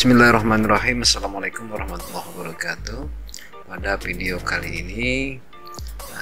Bismillahirrahmanirrahim. Assalamualaikum warahmatullahi wabarakatuh. Pada video kali ini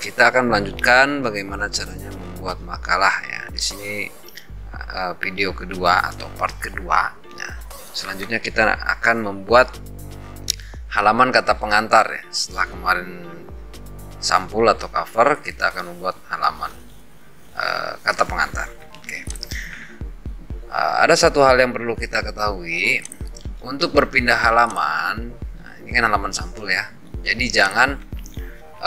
kita akan melanjutkan bagaimana caranya membuat makalah ya. Di sini video kedua atau part kedua. Nah, selanjutnya kita akan membuat halaman kata pengantar ya. Setelah kemarin sampul atau cover, kita akan membuat halaman kata pengantar. Oke. Ada satu hal yang perlu kita ketahui. Untuk berpindah halaman, nah ini kan halaman sampul ya, jadi jangan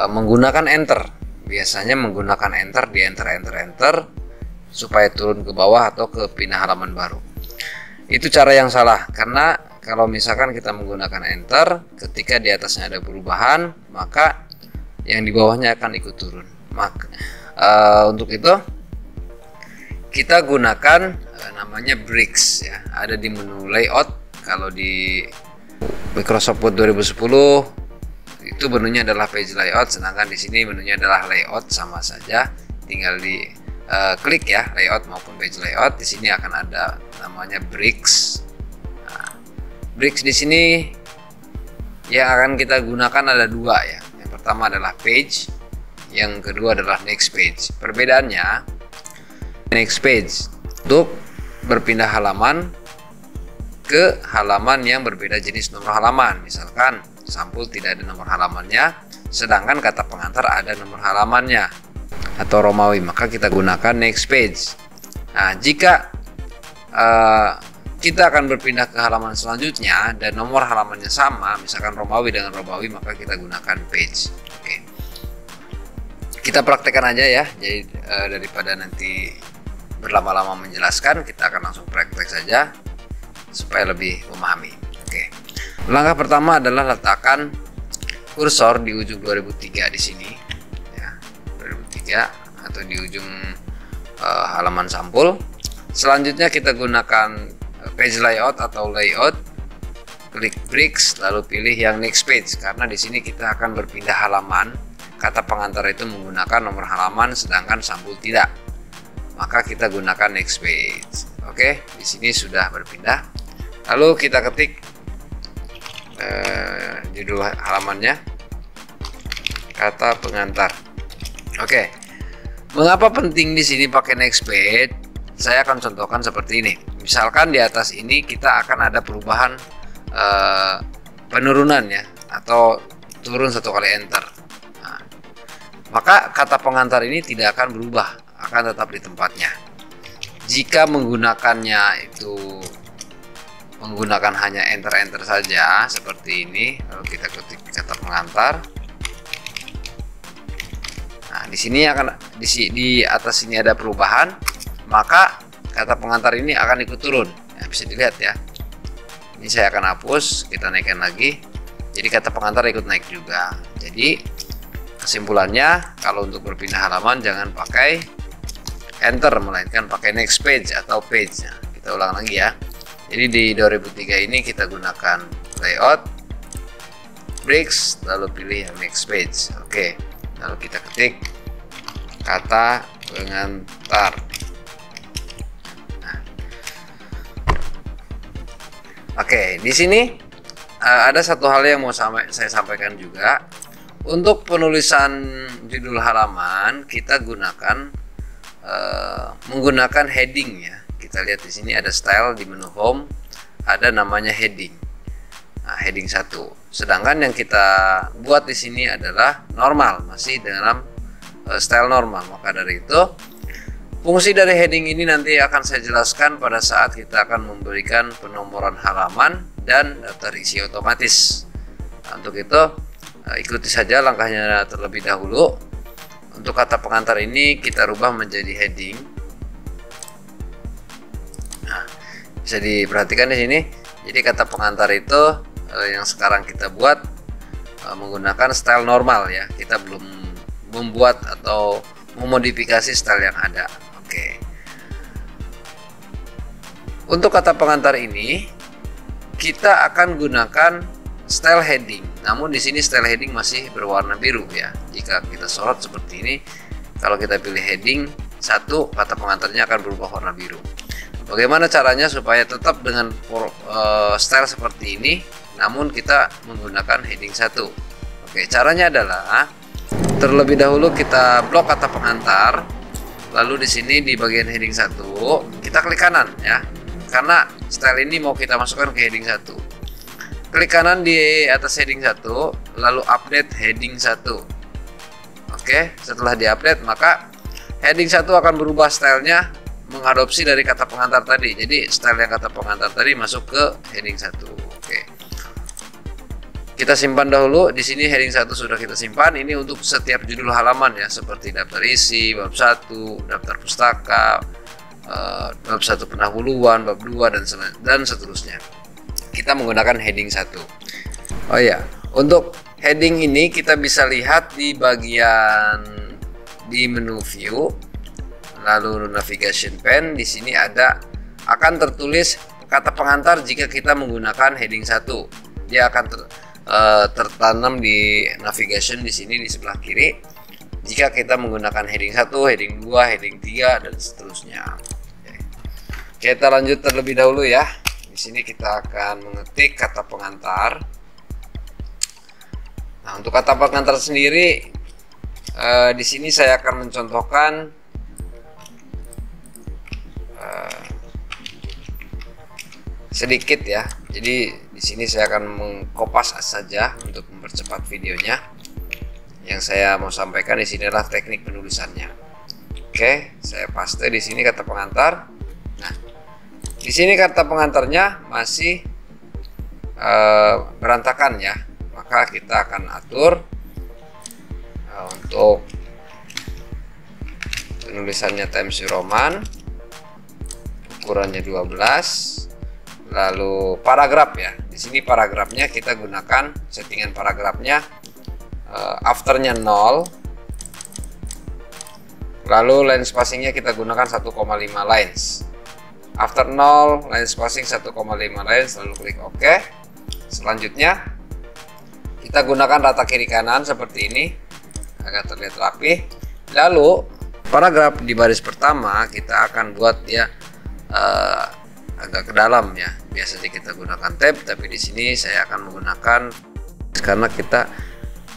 menggunakan enter. Biasanya menggunakan enter, di enter supaya turun ke bawah atau ke pindah halaman baru. Itu cara yang salah, karena kalau misalkan kita menggunakan enter, ketika di atasnya ada perubahan, maka yang di bawahnya akan ikut turun. Maka untuk itu kita gunakan namanya bricks ya, ada di menu layout. Kalau di Microsoft Word 2010 itu menunya adalah page layout, sedangkan di sini menunya adalah layout, sama saja. Tinggal di klik ya, layout maupun page layout. Di sini akan ada namanya bricks. Nah, bricks di sini yang akan kita gunakan ada dua ya. Yang pertama adalah page, yang kedua adalah next page. Perbedaannya, next page untuk berpindah halaman ke halaman yang berbeda jenis nomor halaman. Misalkan sampul tidak ada nomor halamannya, sedangkan kata pengantar ada nomor halamannya atau Romawi, maka kita gunakan next page. Nah, jika kita akan berpindah ke halaman selanjutnya dan nomor halamannya sama, misalkan Romawi dengan Romawi, maka kita gunakan page. Oke. Kita praktekkan aja ya. Jadi daripada nanti berlama-lama menjelaskan, kita akan langsung praktek saja supaya lebih memahami. Oke. Langkah pertama adalah letakkan kursor di ujung 2003 di sini ya, 2003 atau di ujung halaman sampul. Selanjutnya kita gunakan page layout atau layout, klik bricks lalu pilih yang next page, karena di sini kita akan berpindah halaman. Kata pengantar itu menggunakan nomor halaman sedangkan sampul tidak. Maka kita gunakan next page. Oke, di sini sudah berpindah. Lalu kita ketik judul halamannya kata pengantar. Oke. Mengapa penting di sini pakai next page? Saya akan contohkan seperti ini. Misalkan di atas ini kita akan ada perubahan penurunan ya, atau turun satu kali enter. Nah, maka kata pengantar ini tidak akan berubah, akan tetap di tempatnya. Jika menggunakannya itu menggunakan hanya enter saja seperti ini, lalu kita ketik kata pengantar. Nah, di sini akan di atas ini ada perubahan, maka kata pengantar ini akan ikut turun. Ya, bisa dilihat ya. Ini saya akan hapus, kita naikkan lagi. Jadi kata pengantar ikut naik juga. Jadi kesimpulannya, kalau untuk berpindah halaman jangan pakai enter, melainkan pakai next page atau page. Nah, kita ulang lagi ya. Jadi di 2003 ini kita gunakan layout, bricks, lalu pilih yang next page. Oke, lalu kita ketik kata pengantar. Nah. Oke, di sini ada satu hal yang mau saya sampaikan juga. Untuk penulisan judul halaman kita gunakan menggunakan heading ya. Kita lihat di sini ada style di menu home, ada namanya heading. Nah, heading 1. Sedangkan yang kita buat di sini adalah normal, masih dalam style normal. Maka dari itu, fungsi dari heading ini nanti akan saya jelaskan pada saat kita akan memberikan penomoran halaman dan daftar isi otomatis. Nah, untuk itu ikuti saja langkahnya terlebih dahulu. Untuk kata pengantar ini kita rubah menjadi heading. Nah, bisa diperhatikan di sini. Jadi kata pengantar itu yang sekarang kita buat menggunakan style normal ya. Kita belum membuat atau memodifikasi style yang ada. Oke. Untuk kata pengantar ini kita akan gunakan style heading. Namun di sini style heading masih berwarna biru ya. Jika kita sorot seperti ini, kalau kita pilih heading 1, kata pengantarnya akan berubah warna biru. Bagaimana caranya supaya tetap dengan style seperti ini, namun kita menggunakan heading 1? Oke, caranya adalah terlebih dahulu kita blok kata pengantar, lalu di sini di bagian heading 1 kita klik kanan ya, karena style ini mau kita masukkan ke heading 1. Klik kanan di atas heading 1, lalu update heading 1. Oke, setelah diupdate maka heading 1 akan berubah stylenya mengadopsi dari kata pengantar tadi. Jadi style yang kata pengantar tadi masuk ke heading 1. Oke. Kita simpan dahulu. Di sini heading 1 sudah kita simpan. Ini untuk setiap judul halaman ya, seperti daftar isi, bab 1, daftar pustaka, bab 1 pendahuluan, bab 2 dan seterusnya. Kita menggunakan heading 1. Oh ya, untuk heading ini kita bisa lihat di bagian di menu view, lalu navigation pane. Di sini akan tertulis kata pengantar jika kita menggunakan heading 1. Dia akan tertanam di navigation di sini di sebelah kiri jika kita menggunakan heading 1, heading 2, heading 3 dan seterusnya. Oke. Kita lanjut terlebih dahulu ya. Di sini kita akan mengetik kata pengantar. Nah, untuk kata pengantar sendiri di sini saya akan mencontohkan sedikit ya. Jadi di sini saya akan mengkopas saja untuk mempercepat videonya. Yang saya mau sampaikan di sini adalah teknik penulisannya. Oke, saya paste di sini kata pengantar. Nah, di sini kata pengantarnya masih berantakan ya. Maka kita akan atur untuk penulisannya Times New Roman, ukurannya 12. Lalu paragraf ya. Di sini paragrafnya kita gunakan settingan paragrafnya afternya 0. Lalu line spacingnya kita gunakan 1,5 lines. After 0 line spacing 1,5 lines, lalu klik OK. Selanjutnya kita gunakan rata kiri kanan seperti ini agar terlihat rapi. Lalu paragraf di baris pertama kita akan buat ya agak ke dalam ya. Biasanya kita gunakan tab, tapi di sini saya akan menggunakan karena kita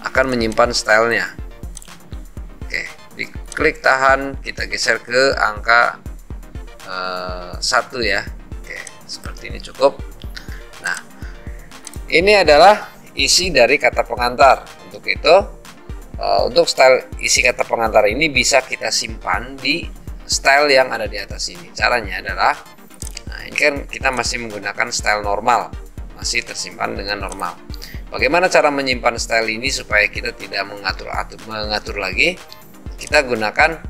akan menyimpan stylenya. Oke, diklik tahan, kita geser ke angka 1 ya. Oke, seperti ini cukup. Nah, ini adalah isi dari kata pengantar. Untuk itu, untuk style isi kata pengantar ini bisa kita simpan di style yang ada di atas ini. Caranya adalah, nah ini kan kita masih menggunakan style normal, masih tersimpan dengan normal. Bagaimana cara menyimpan style ini supaya kita tidak mengatur lagi? Kita gunakan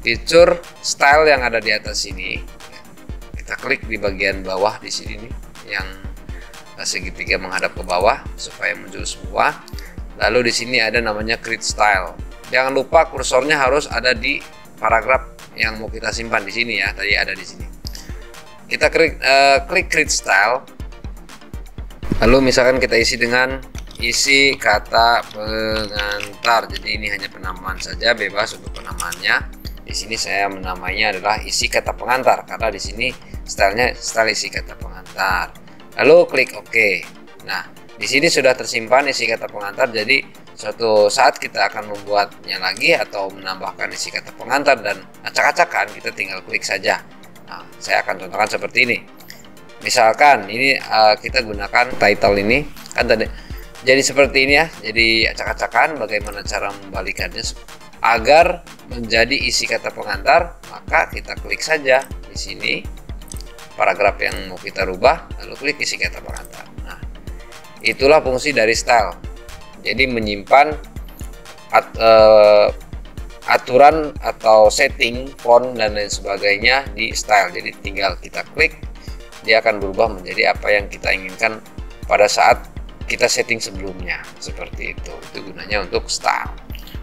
fitur style yang ada di atas ini. Kita klik di bagian bawah di sini nih, yang segitiga menghadap ke bawah supaya muncul semua. Lalu di sini ada namanya create style. Jangan lupa kursornya harus ada di paragraf yang mau kita simpan di sini ya. Tadi ada di sini. Kita klik create style. Lalu misalkan kita isi dengan isi kata pengantar. Jadi ini hanya penamaan saja, bebas untuk penamaannya. Di sini saya menamainya adalah isi kata pengantar karena di sini stylenya style isi kata pengantar. Lalu klik OK. Nah, di sini sudah tersimpan isi kata pengantar. Jadi suatu saat kita akan membuatnya lagi atau menambahkan isi kata pengantar dan acak-acakan, kita tinggal klik saja. Nah, saya akan contohkan seperti ini. Misalkan ini kita gunakan title ini kan tadi. Jadi seperti ini ya. Jadi acak-acakan bagaimana cara membalikannya agar menjadi isi kata pengantar, maka kita klik saja di sini paragraf yang mau kita rubah, lalu klik isi kata pengantar. Nah, itulah fungsi dari style. Jadi menyimpan aturan atau setting font dan lain sebagainya di style. Jadi tinggal kita klik, dia akan berubah menjadi apa yang kita inginkan pada saat kita setting sebelumnya. Seperti itu. Itu gunanya untuk style.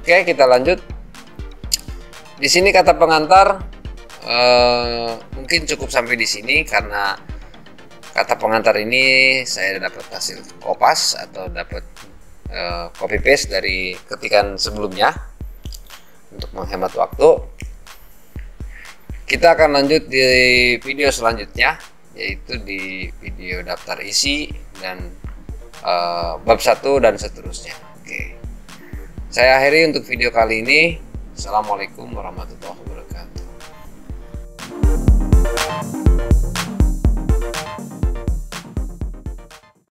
Oke, kita lanjut. Di sini kata pengantar mungkin cukup sampai di sini karena kata pengantar ini saya dapat hasil kopas atau dapat copy paste dari ketikan sebelumnya untuk menghemat waktu. Kita akan lanjut di video selanjutnya, yaitu di video daftar isi dan bab 1 dan seterusnya. Oke. Saya akhiri untuk video kali ini. Assalamualaikum warahmatullahi wabarakatuh.